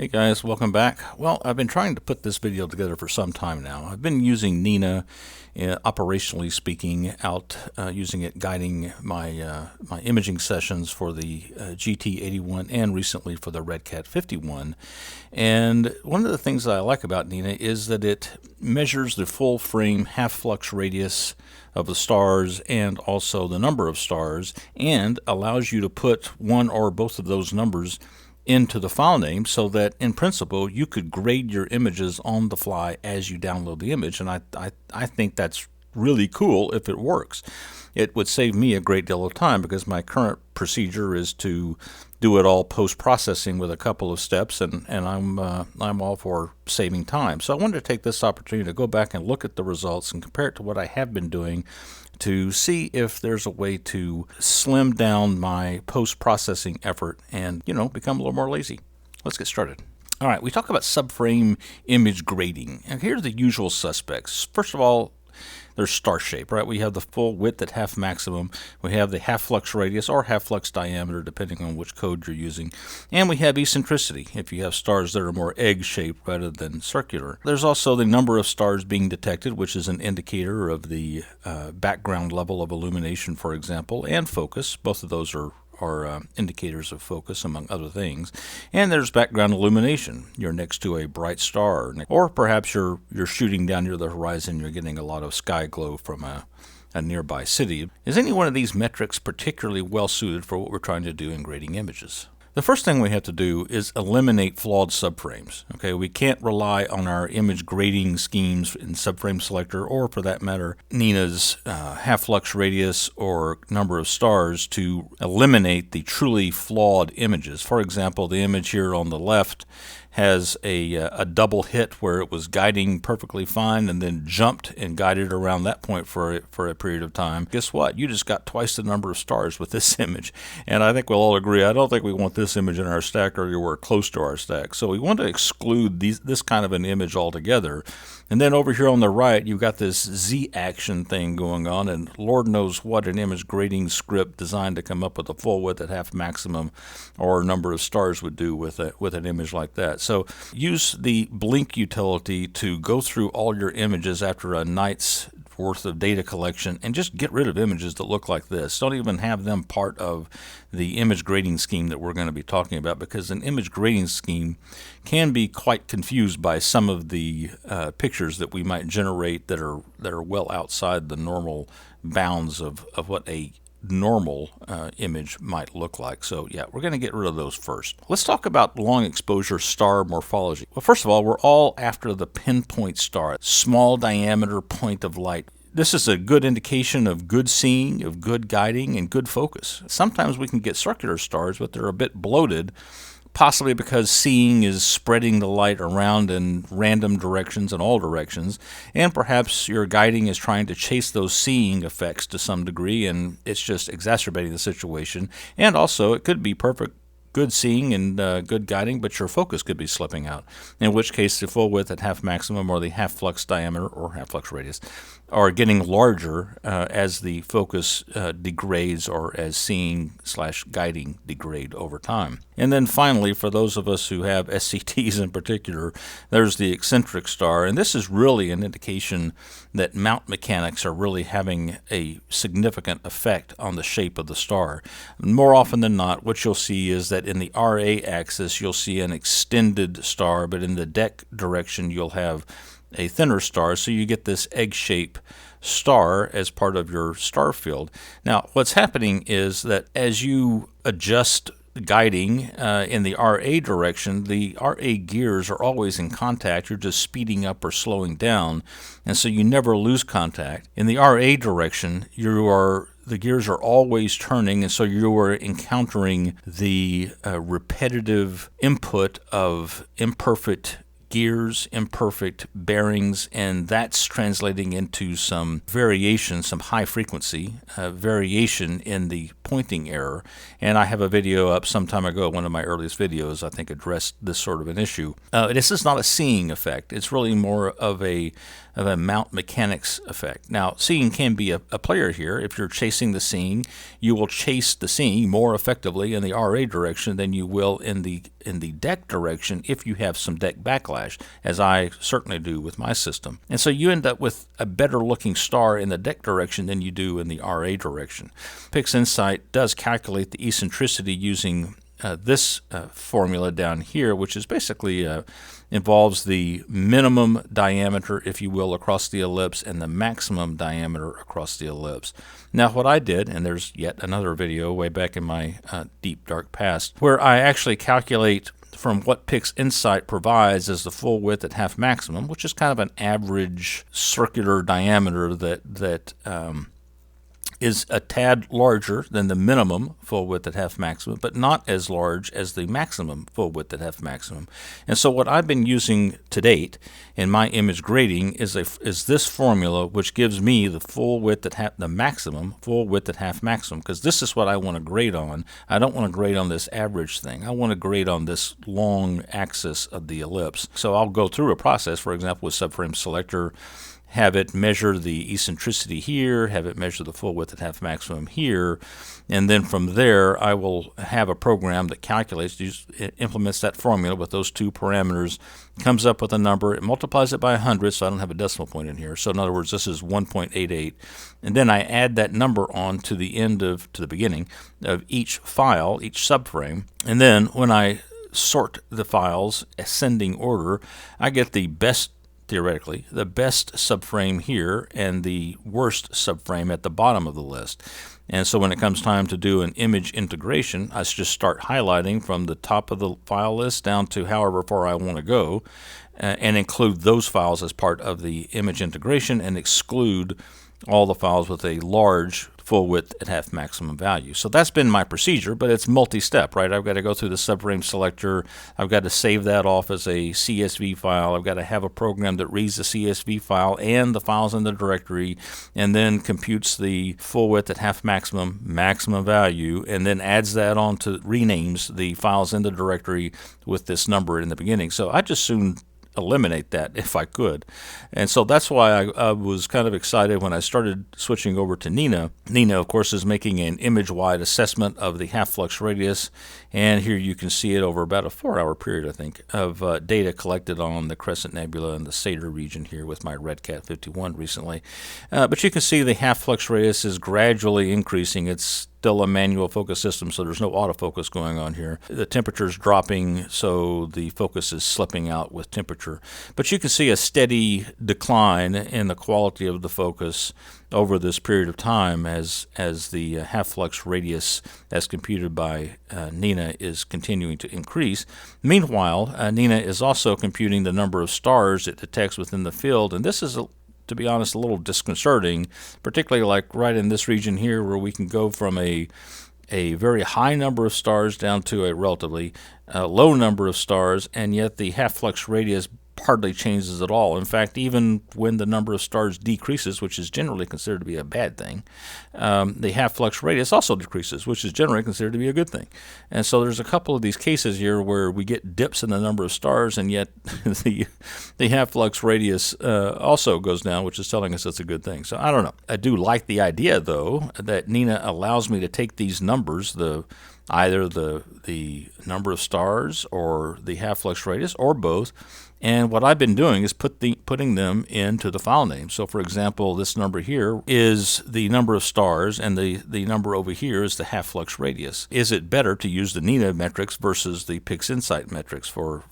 Hey guys, welcome back. Well, I've been trying to put this video together for some time now. I've been using N.I.N.A, operationally speaking, using it guiding my my imaging sessions for the GT81 and recently for the RedCat 51. And one of the things that I like about N.I.N.A is that it measures the full frame half-flux radius of the stars and also the number of stars, and allows you to put one or both of those numbers into the file name so that in principle you could grade your images on the fly as you download the image. And I think that's really cool if it works. It would save me a great deal of time because my current procedure is to do it all post-processing with a couple of steps, and I'm all for saving time. So I wanted to take this opportunity to go back and look at the results and compare it to what I have been doing to see if there's a way to slim down my post-processing effort and, become a little more lazy. Let's get started. All right, we talk about subframe image grading. And here are the usual suspects. First of all, there's star shape, right? We have the full width at half maximum. We have the half-flux radius or half-flux diameter, depending on which code you're using. And we have eccentricity, if you have stars that are more egg-shaped rather than circular. There's also the number of stars being detected, which is an indicator of the background level of illumination, for example, and focus. Both of those are indicators of focus, among other things. And there's background illumination. You're next to a bright star, or perhaps you're shooting down near the horizon. You're getting a lot of sky glow from a nearby city. Is any one of these metrics particularly well suited for what we're trying to do in grading images? The first thing we have to do is eliminate flawed subframes. Okay, we can't rely on our image grading schemes in Subframe Selector, or for that matter, N.I.N.A's half-flux radius or number of stars to eliminate the truly flawed images. For example, the image here on the left has a double hit where it was guiding perfectly fine and then jumped and guided around that point for a period of time. Guess what? You just got twice the number of stars with this image. And I think we'll all agree, I don't think we want this image in our stack or anywhere close to our stack. So we want to exclude this kind of an image altogether. And then over here on the right, you've got this Z action thing going on, and Lord knows what an image grading script designed to come up with a full width at half maximum or number of stars would do with an image like that. So use the blink utility to go through all your images after a night's worth of data collection and just get rid of images that look like this. Don't even have them part of the image grading scheme that we're going to be talking about, because an image grading scheme can be quite confused by some of the pictures that we might generate that are well outside the normal bounds of what a normal image might look like. So yeah, we're going to get rid of those first. Let's talk about long exposure star morphology. Well, first of all, we're all after the pinpoint star, small diameter point of light. This is a good indication of good seeing, of good guiding, and good focus. Sometimes we can get circular stars, but they're a bit bloated, possibly because seeing is spreading the light around in random directions in all directions, and perhaps your guiding is trying to chase those seeing effects to some degree, and it's just exacerbating the situation. And also, it could be perfect good seeing and good guiding, but your focus could be slipping out, in which case the full width at half maximum or the half-flux diameter or half-flux radius are getting larger as the focus degrades or as seeing/guiding degrade over time. And then finally, for those of us who have SCTs in particular, there's the eccentric star, and this is really an indication that mount mechanics are really having a significant effect on the shape of the star. More often than not, what you'll see is that in the RA axis, you'll see an extended star, but in the deck direction, you'll have a thinner star, so you get this egg-shaped star as part of your star field. Now, what's happening is that as you adjust guiding in the RA direction, the RA gears are always in contact. You're just speeding up or slowing down, and so you never lose contact. In the RA direction, the gears are always turning, and so you are encountering the repetitive input of imperfect gears, imperfect bearings, and that's translating into some variation, some high frequency variation in the pointing error. And I have a video up some time ago, one of my earliest videos, I think addressed this sort of an issue. This is not a seeing effect. It's really more of a mount mechanics effect. Now, seeing can be a player here. If you're chasing the seeing, you will chase the seeing more effectively in the RA direction than you will in the deck direction if you have some deck backlash, as I certainly do with my system. And so you end up with a better looking star in the deck direction than you do in the RA direction. Pixinsight does calculate the eccentricity using this formula down here, which is basically involves the minimum diameter, if you will, across the ellipse and the maximum diameter across the ellipse. Now what I did, and there's yet another video way back in my deep dark past, where I actually calculate from what Pixinsight provides as the full width at half maximum, which is kind of an average circular diameter that is a tad larger than the minimum full width at half maximum, but not as large as the maximum full width at half maximum. And so what I've been using to date in my image grading is this formula, which gives me the full width at the maximum full width at half maximum, because this is what I want to grade on. I don't want to grade on this average thing. I want to grade on this long axis of the ellipse. So I'll go through a process, for example, with Subframe Selector, have it measure the eccentricity here, have it measure the full width at half maximum here, and then from there I will have a program that calculates, implements that formula with those two parameters, comes up with a number, it multiplies it by 100, so I don't have a decimal point in here. So in other words, this is 1.88, and then I add that number on to the beginning of each file, each subframe, and then when I sort the files ascending order, I get the best, theoretically, the best subframe here and the worst subframe at the bottom of the list. And so when it comes time to do an image integration, I just start highlighting from the top of the file list down to however far I want to go, and include those files as part of the image integration and exclude all the files with a large full width at half maximum value. So that's been my procedure, but it's multi-step, right? I've got to go through the Subframe Selector. I've got to save that off as a CSV file. I've got to have a program that reads the CSV file and the files in the directory, and then computes the full width at half maximum value, and then adds that on to renames the files in the directory with this number in the beginning. So I just soon eliminate that if I could. And so that's why I was kind of excited when I started switching over to N.I.N.A. N.I.N.A, of course, is making an image-wide assessment of the half-flux radius, and here you can see it over about a 4-hour period, I think, of data collected on the Crescent Nebula and the Satyr region here with my Red Cat 51 recently. But you can see the half-flux radius is gradually increasing. It's still a manual focus system, so there's no autofocus going on here. The temperature's dropping, so the focus is slipping out with temperature. But you can see a steady decline in the quality of the focus over this period of time as the half-flux radius as computed by N.I.N.A is continuing to increase. Meanwhile, N.I.N.A is also computing the number of stars it detects within the field, and this is to be honest, a little disconcerting, particularly like right in this region here where we can go from a very high number of stars down to a relatively low number of stars, and yet the half-flux radius hardly changes at all. In fact, even when the number of stars decreases, which is generally considered to be a bad thing, the half-flux radius also decreases, which is generally considered to be a good thing. And so there's a couple of these cases here where we get dips in the number of stars, and yet the half-flux radius also goes down, which is telling us it's a good thing. So I don't know. I do like the idea, though, that N.I.N.A allows me to take these numbers, either the number of stars or the half-flux radius or both, and what I've been doing is putting them into the file name. So for example, this number here is the number of stars, and the number over here is the half-flux radius. Is it better to use the N.I.N.A metrics versus the Pixinsight metrics for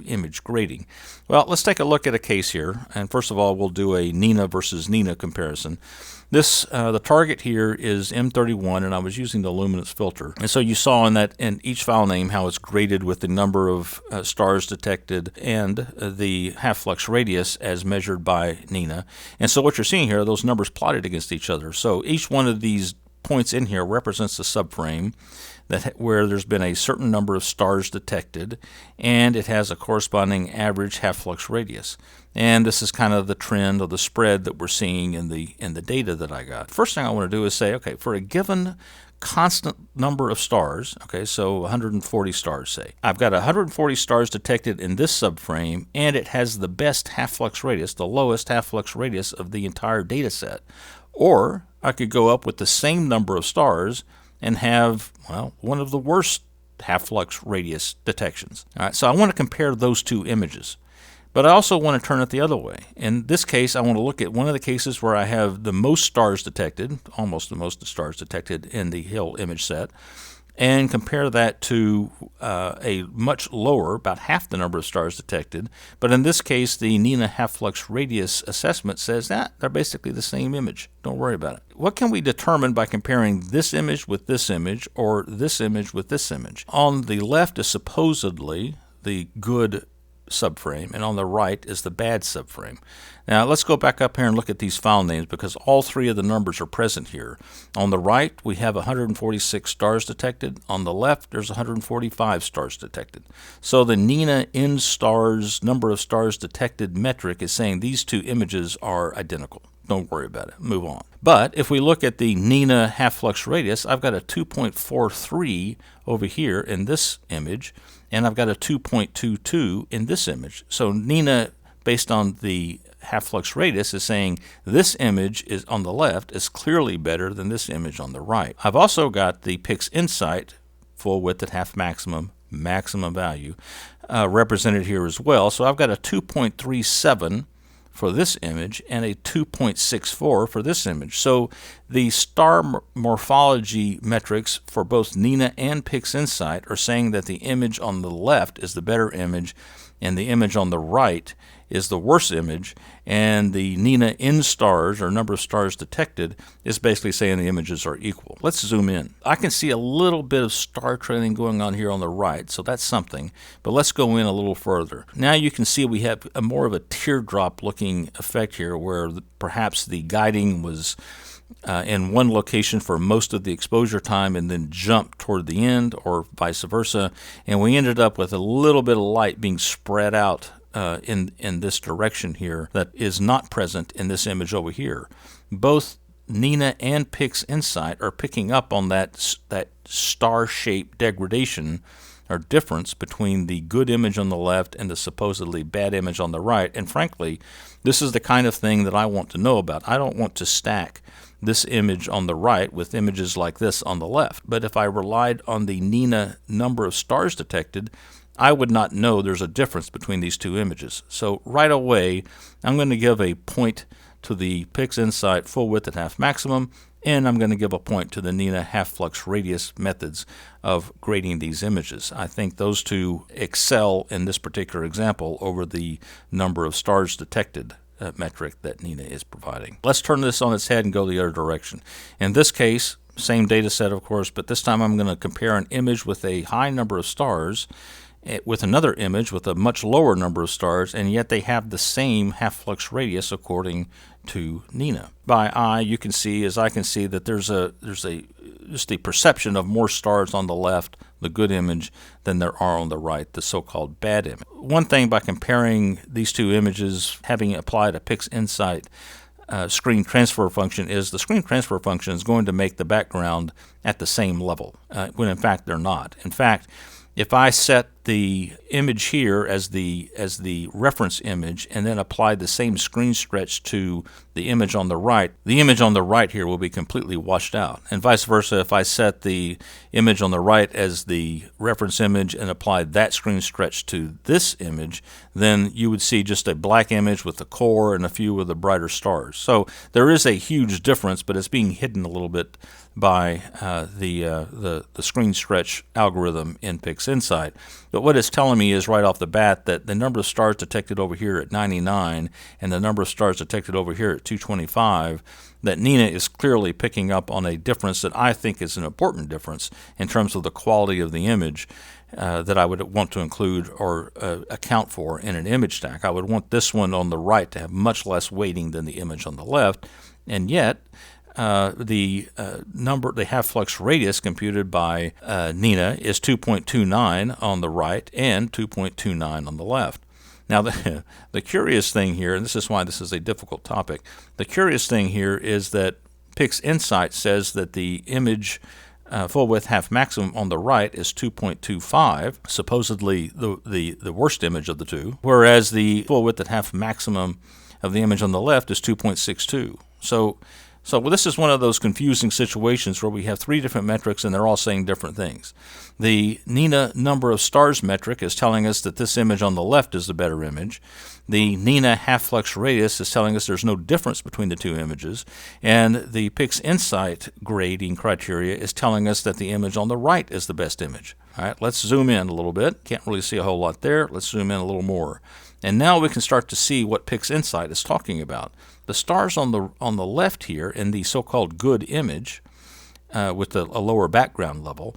image grading? Well, let's take a look at a case here, and first of all we'll do a N.I.N.A versus N.I.N.A comparison. The target here is M31, and I was using the luminance filter. And so you saw in each file name how it's graded with the number of stars detected and the half-flux radius as measured by N.I.N.A. And so what you're seeing here are those numbers plotted against each other. So each one of these points in here represents a subframe where there's been a certain number of stars detected, and it has a corresponding average half-flux radius. And this is kind of the trend or the spread that we're seeing in the data that I got. First thing I want to do is say, okay, for a given constant number of stars, okay, so 140 stars, say. I've got 140 stars detected in this subframe, and it has the best half-flux radius, the lowest half-flux radius of the entire data set. Or I could go up with the same number of stars and have, well, one of the worst half-flux radius detections. All right, so I want to compare those two images. But I also want to turn it the other way. In this case, I want to look at one of the cases where I have the most stars detected, almost the most stars detected in the Hill image set, and compare that to a much lower, about half the number of stars detected. But in this case, the N.I.N.A half-flux radius assessment says that they're basically the same image. Don't worry about it. What can we determine by comparing this image with this image or this image with this image? On the left is supposedly the good subframe, and on the right is the bad subframe. Now let's go back up here and look at these file names, because all three of the numbers are present here. On the right we have 146 stars detected. On the left there's 145 stars detected. So the N.I.N.A in stars, number of stars detected metric is saying these two images are identical. Don't worry about it. Move on. But if we look at the N.I.N.A half-flux radius, I've got a 2.43 over here in this image, and I've got a 2.22 in this image. So N.I.N.A, based on the half-flux radius, is saying this image is on the left is clearly better than this image on the right. I've also got the Pixinsight full width at half maximum value represented here as well. So I've got a 2.37 for this image and a 2.64 for this image. So the star morphology metrics for both N.I.N.A and Pixinsight are saying that the image on the left is the better image and the image on the right is the worst image, and the N.I.N.A in stars, or number of stars detected, is basically saying the images are equal. Let's zoom in. I can see a little bit of star trailing going on here on the right, so that's something, but let's go in a little further. Now you can see we have a more of a teardrop looking effect here, where perhaps the guiding was in one location for most of the exposure time and then jumped toward the end, or vice versa, and we ended up with a little bit of light being spread out in this direction here that is not present in this image over here. Both N.I.N.A and Pixinsight are picking up on that star-shaped degradation or difference between the good image on the left and the supposedly bad image on the right. And frankly, this is the kind of thing that I want to know about. I don't want to stack this image on the right with images like this on the left. But if I relied on the N.I.N.A number of stars detected, I would not know there's a difference between these two images. So right away, I'm going to give a point to the Pixinsight full width at half maximum, and I'm going to give a point to the N.I.N.A half-flux radius methods of grading these images. I think those two excel in this particular example over the number of stars detected metric that N.I.N.A is providing. Let's turn this on its head and go the other direction. In this case, same data set, of course, but this time I'm going to compare an image with a high number of stars with another image with a much lower number of stars, and yet they have the same half-flux radius according to N.I.N.A. By eye, you can see, as I can see, that there's just a perception of more stars on the left, the good image, than there are on the right, the so-called bad image. One thing by comparing these two images, having applied a Pixinsight screen transfer function, is the screen transfer function is going to make the background at the same level, when in fact they're not. In fact, if I set the image here as the reference image and then apply the same screen stretch to the image on the right here will be completely washed out. And vice versa, if I set the image on the right as the reference image and apply that screen stretch to this image, then you would see just a black image with the core and a few of the brighter stars. So there is a huge difference, but it's being hidden a little bit by the screen stretch algorithm in Pixinsight. But what it's telling me is right off the bat that the number of stars detected over here at 99 and the number of stars detected over here at 225, that N.I.N.A is clearly picking up on a difference that I think is an important difference in terms of the quality of the image that I would want to include or account for in an image stack. I would want this one on the right to have much less weighting than the image on the left, and yet the half-flux radius computed by N.I.N.A is 2.29 on the right and 2.29 on the left. Now, the curious thing here, and this is why this is a difficult topic, the curious thing here is that Pixinsight says that the image full width half maximum on the right is 2.25, supposedly the worst image of the two, whereas the full width at half maximum of the image on the left is 2.62. So this is one of those confusing situations where we have three different metrics and they're all saying different things. The N.I.N.A number of stars metric is telling us that this image on the left is the better image. The N.I.N.A half-flux radius is telling us there's no difference between the two images. And the Pixinsight grading criteria is telling us that the image on the right is the best image. All right, let's zoom in a little bit. Can't really see a whole lot there. Let's zoom in a little more. And now we can start to see what Pixinsight is talking about. The stars on the left here in the so-called good image with a lower background level,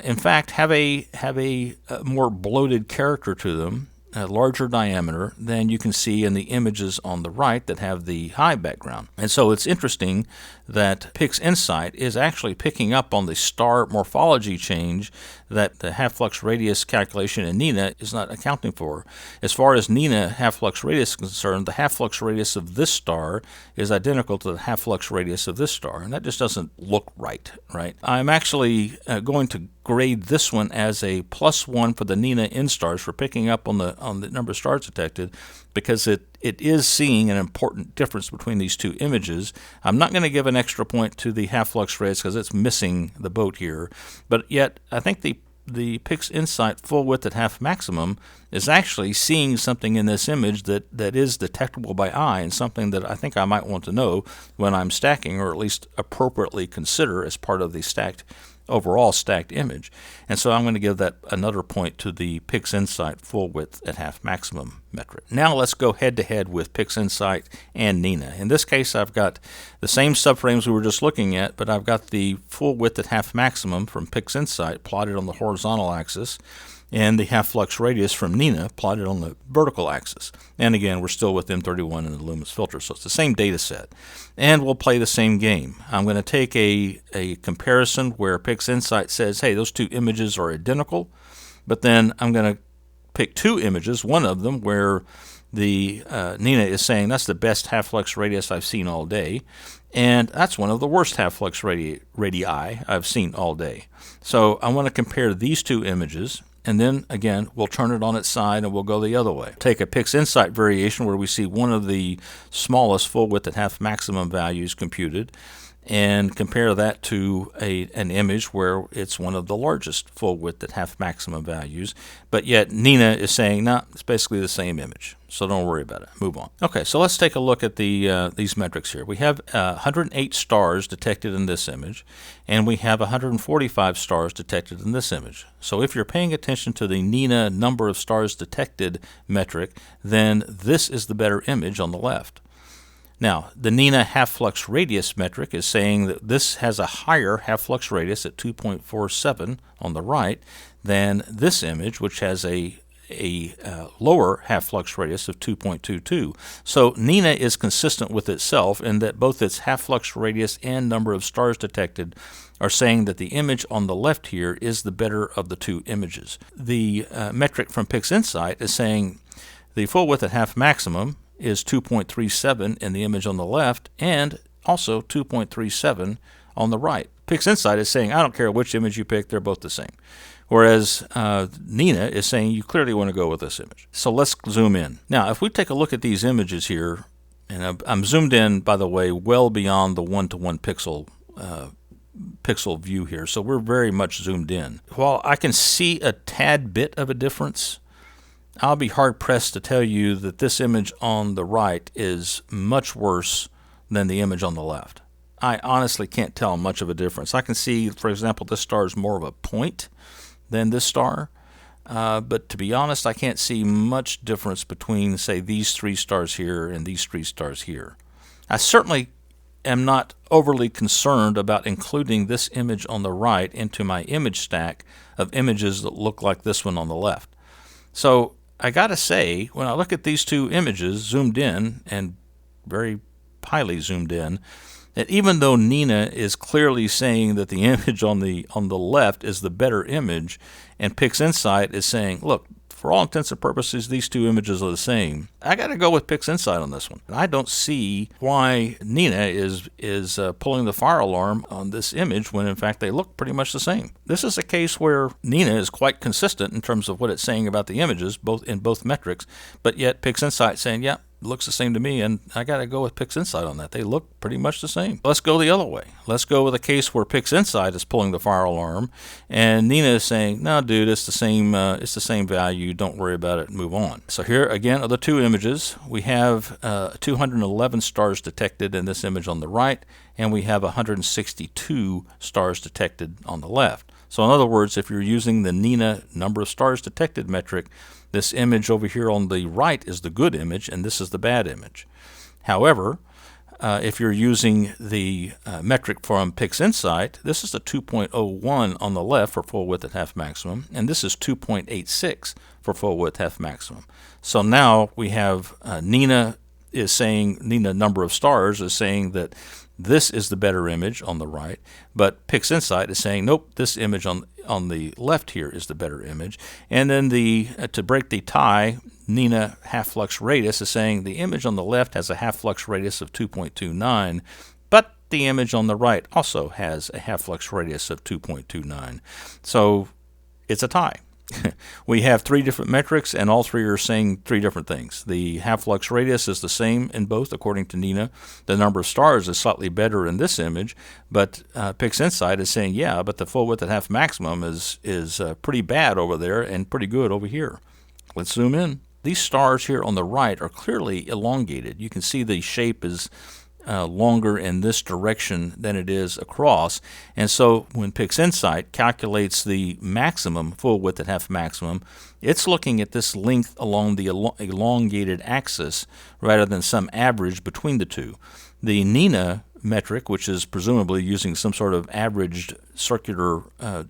in fact, have a more bloated character to them, a larger diameter than you can see in the images on the right that have the high background. And so it's interesting that Pixinsight is actually picking up on the star morphology change that the half-flux radius calculation in N.I.N.A is not accounting for. As far as N.I.N.A half-flux radius is concerned, the half-flux radius of this star is identical to the half-flux radius of this star, and that just doesn't look right, right? I'm actually going to grade this one as a +1 for the N.I.N.A instars for picking up on the number of stars detected, because it is seeing an important difference between these two images. I'm not going to give an extra point to the half-flux radius because it's missing the boat here, but yet I think the Pixinsight full width at half maximum is actually seeing something in this image that is detectable by eye, and something that I think I might want to know when I'm stacking, or at least appropriately consider as part of the overall stacked image. And so I'm going to give that another point to the Pixinsight full width at half maximum metric. Now let's go head to head with Pixinsight and N.I.N.A. In this case, I've got the same subframes we were just looking at, but I've got the full width at half maximum from Pixinsight plotted on the horizontal axis, and the half-flux radius from N.I.N.A plotted on the vertical axis. And again, we're still with M31 and the Lumens filter, so it's the same data set. And we'll play the same game. I'm going to take a comparison where Pixinsight says, hey, those two images are identical, but then I'm going to pick two images, one of them where the N.I.N.A is saying that's the best half-flux radius I've seen all day, and that's one of the worst half-flux radii I've seen all day. So I want to compare these two images, and then again we'll turn it on its side and we'll go the other way. Take a Pixinsight variation where we see one of the smallest full width at half maximum values computed, and compare that to an image where it's one of the largest full width at half maximum values, but yet N.I.N.A is saying, nah, it's basically the same image, so don't worry about it, move on. Okay, so let's take a look at these metrics here. We have 108 stars detected in this image, and we have 145 stars detected in this image. So if you're paying attention to the N.I.N.A number of stars detected metric, then this is the better image on the left. Now, the N.I.N.A half-flux radius metric is saying that this has a higher half-flux radius at 2.47 on the right than this image, which has a lower half-flux radius of 2.22. So N.I.N.A is consistent with itself in that both its half-flux radius and number of stars detected are saying that the image on the left here is the better of the two images. The metric from Pixinsight is saying the full width at half maximum is 2.37 in the image on the left, and also 2.37 on the right. Pixinsight is saying, I don't care which image you pick, they're both the same. Whereas N.I.N.A is saying you clearly want to go with this image. So let's zoom in. Now, if we take a look at these images here, and I'm zoomed in, by the way, well beyond the 1-to-1 pixel view here, so we're very much zoomed in. While I can see a tad bit of a difference, I'll be hard-pressed to tell you that this image on the right is much worse than the image on the left. I honestly can't tell much of a difference. I can see, for example, this star is more of a point than this star, but to be honest, I can't see much difference between, say, these three stars here and these three stars here. I certainly am not overly concerned about including this image on the right into my image stack of images that look like this one on the left. So I gotta say, when I look at these two images zoomed in, and very highly zoomed in, that even though N.I.N.A is clearly saying that the image on the left is the better image, and Pixinsight is saying, look, for all intents and purposes, these two images are the same. I got to go with Pixinsight on this one. I don't see why N.I.N.A is pulling the fire alarm on this image when in fact they look pretty much the same. This is a case where N.I.N.A is quite consistent in terms of what it's saying about the images, in both metrics, but yet Pixinsight saying, yeah, looks the same to me, and I got to go with Pixinsight on that. They look pretty much the same. Let's go the other way. Let's go with a case where Pixinsight is pulling the fire alarm, and N.I.N.A is saying, no, dude, it's the same value. Don't worry about it. Move on. So here again are the two images. We have 211 stars detected in this image on the right, and we have 162 stars detected on the left. So in other words, if you're using the N.I.N.A number of stars detected metric, this image over here on the right is the good image, and this is the bad image. However, if you're using the metric from Pixinsight, this is a 2.01 on the left for full width at half maximum, and this is 2.86 for full width half maximum. So now we have N.I.N.A is saying, N.I.N.A number of stars is saying that this is the better image on the right, but Pixinsight is saying, nope, this image on the left here is the better image. And then to break the tie, N.I.N.A Half-Flux Radius is saying the image on the left has a half-flux radius of 2.29, but the image on the right also has a half-flux radius of 2.29. So it's a tie. We have three different metrics, and all three are saying three different things. The half-flux radius is the same in both, according to N.I.N.A. The number of stars is slightly better in this image, but Pixinsight is saying, yeah, but the full width at half maximum is pretty bad over there and pretty good over here. Let's zoom in. These stars here on the right are clearly elongated. You can see the shape is longer in this direction than it is across, and so when Pixinsight calculates the maximum full width at half maximum, it's looking at this length along the elongated axis rather than some average between the two. The N.I.N.A metric, which is presumably using some sort of averaged circular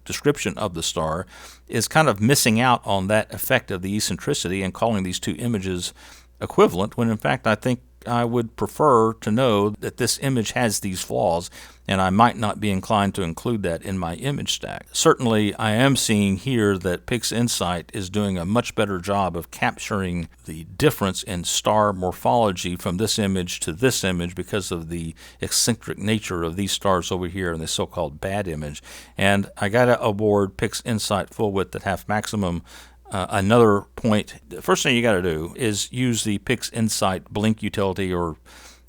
description of the star, is kind of missing out on that effect of the eccentricity and calling these two images equivalent, when in fact I think I would prefer to know that this image has these flaws, and I might not be inclined to include that in my image stack. Certainly, I am seeing here that Pixinsight is doing a much better job of capturing the difference in star morphology from this image to this image because of the eccentric nature of these stars over here in the so-called bad image. And I got to award Pixinsight full width at half maximum. Another point, the first thing you got to do is use the Pixinsight blink utility or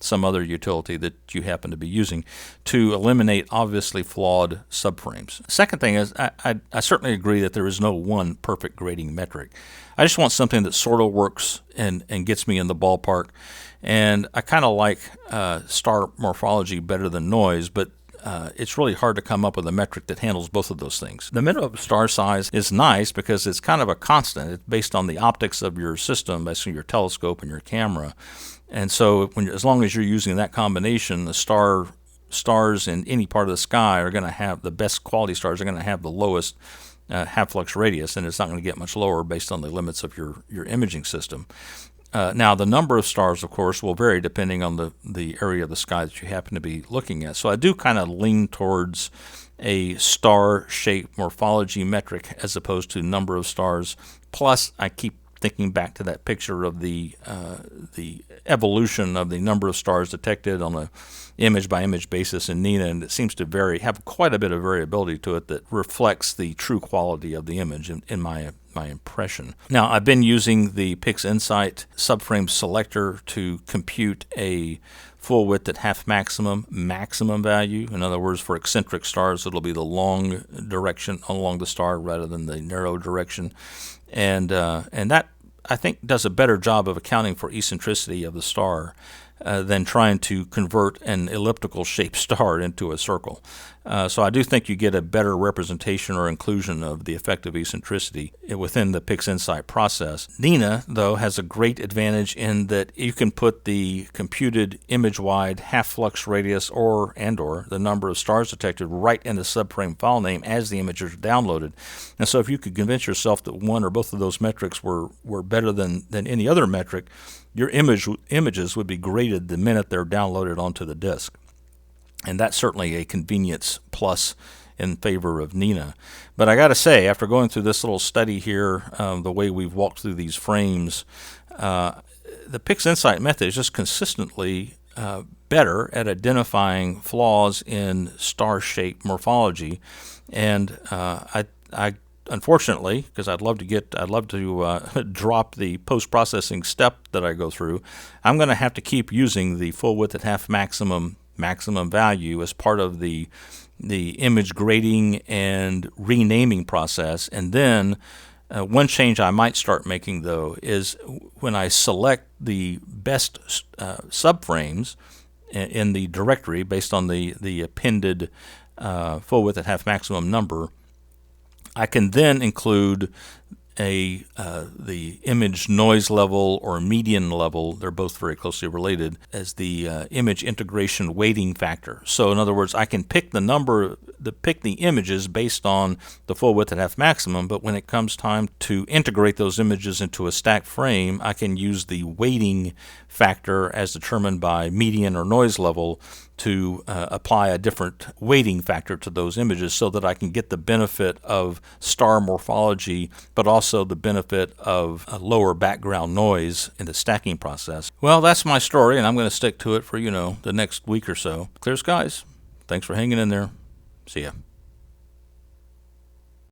some other utility that you happen to be using to eliminate obviously flawed subframes. Second thing is I certainly agree that there is no one perfect grading metric. I just want something that sort of works and gets me in the ballpark. And I kind of like star morphology better than noise, but it's really hard to come up with a metric that handles both of those things. The minimum star size is nice because it's kind of a constant. It's based on the optics of your system, basically your telescope and your camera. And so as long as you're using that combination, the stars in any part of the sky are going to have the best quality stars are going to have the lowest half-flux radius, and it's not going to get much lower based on the limits of your imaging system. Now, the number of stars, of course, will vary depending on the area of the sky that you happen to be looking at. So I do kind of lean towards a star-shaped morphology metric as opposed to number of stars. Plus, I keep thinking back to that picture of the evolution of the number of stars detected on a image-by-image basis in N.I.N.A, and it seems to have quite a bit of variability to it that reflects the true quality of the image in my impression. Now, I've been using the Pixinsight Subframe Selector to compute a full width at half maximum value. In other words, for eccentric stars, it'll be the long direction along the star rather than the narrow direction. And that, I think, does a better job of accounting for eccentricity of the star than trying to convert an elliptical shaped star into a circle. So I do think you get a better representation or inclusion of the effect of eccentricity within the Pixinsight process. N.I.N.A, though, has a great advantage in that you can put the computed image-wide half-flux radius or the number of stars detected right in the subframe file name as the images are downloaded. And so if you could convince yourself that one or both of those metrics were better than any other metric, your images would be graded the minute they're downloaded onto the disk. And that's certainly a convenience plus in favor of N.I.N.A. But I got to say, after going through this little study here, the way we've walked through these frames, the Pixinsight method is just consistently better at identifying flaws in star-shaped morphology, and I unfortunately, because I'd love to drop the post-processing step that I go through, I'm going to have to keep using the full width at half maximum value as part of the image grading and renaming process. And then one change I might start making, though, is when I select the best subframes in the directory based on the appended full width at half maximum number, I can then include the image noise level or median level, they're both very closely related, as the image integration weighting factor. So in other words, I can pick the images based on the full width at half maximum, but when it comes time to integrate those images into a stacked frame, I can use the weighting factor as determined by median or noise level to apply a different weighting factor to those images so that I can get the benefit of star morphology, but also the benefit of a lower background noise in the stacking process. Well, that's my story, and I'm going to stick to it for, the next week or so. Clear skies. Thanks for hanging in there. See ya.